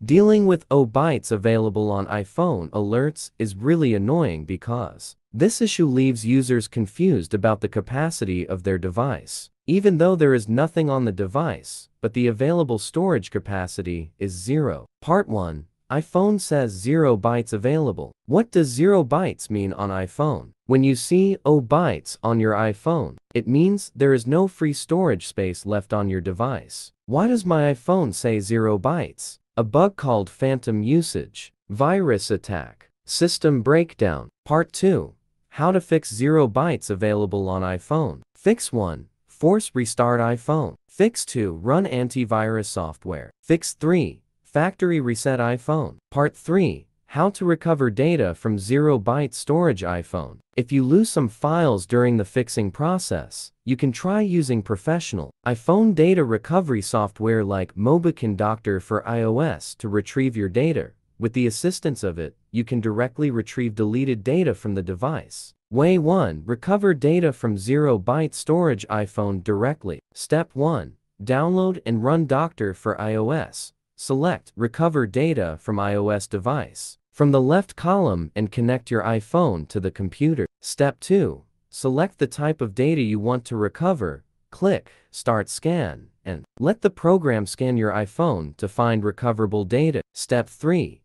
Dealing with Bytes Available on iPhone alerts is really annoying because this issue leaves users confused about the capacity of their device, even though there is nothing on the device, but the available storage capacity is 0. Part 1. iPhone says 0 bytes available. What does 0 bytes mean on iPhone? When you see bytes on your iPhone, it means there is no free storage space left on your device. Why does my iPhone say 0 bytes? A bug called phantom usage, virus attack, system breakdown. Part 2. How to fix 0 bytes available on iPhone. Fix 1. Force restart iPhone. Fix 2. Run antivirus software. Fix 3. Factory reset iPhone. Part 3. How to recover data from 0 byte storage iPhone. If you lose some files during the fixing process, you can try using professional iPhone data recovery software like Doctor for iOS to retrieve your data. With the assistance of it, you can directly retrieve deleted data from the device. Way 1. Recover data from 0 byte storage iPhone directly. Step 1. Download and run Doctor for iOS. Select Recover Data from iOS device from the left column and connect your iPhone to the computer. Step 2. Select the type of data you want to recover. Click Start Scan and let the program scan your iPhone to find recoverable data. Step 3.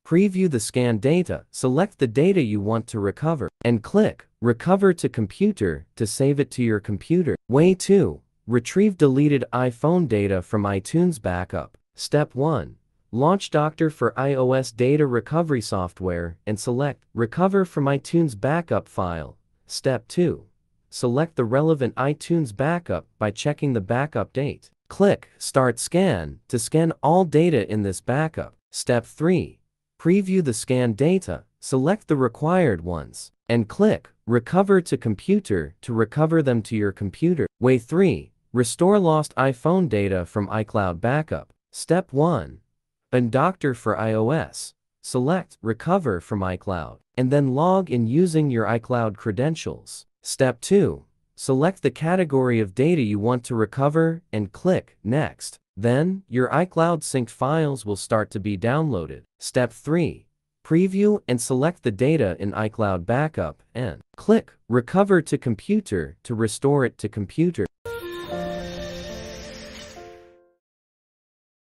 Preview the scanned data. Select the data you want to recover and click Recover to Computer to save it to your computer. Way 2. Retrieve deleted iPhone data from iTunes Backup. Step 1. Launch Doctor for iOS data recovery software and select Recover from iTunes Backup file. Step 2. Select the relevant iTunes backup by checking the backup date. Click Start Scan to scan all data in this backup. Step 3. Preview the scanned data. Select the required ones and click Recover to Computer to recover them to your computer. Way 3. Restore lost iPhone data from iCloud Backup. Step 1. In Doctor for iOS, select Recover from iCloud, and then log in using your iCloud credentials. Step 2. Select the category of data you want to recover and click Next. Then, your iCloud synced files will start to be downloaded. Step 3. Preview and select the data in iCloud Backup and click Recover to Computer to restore it to computer.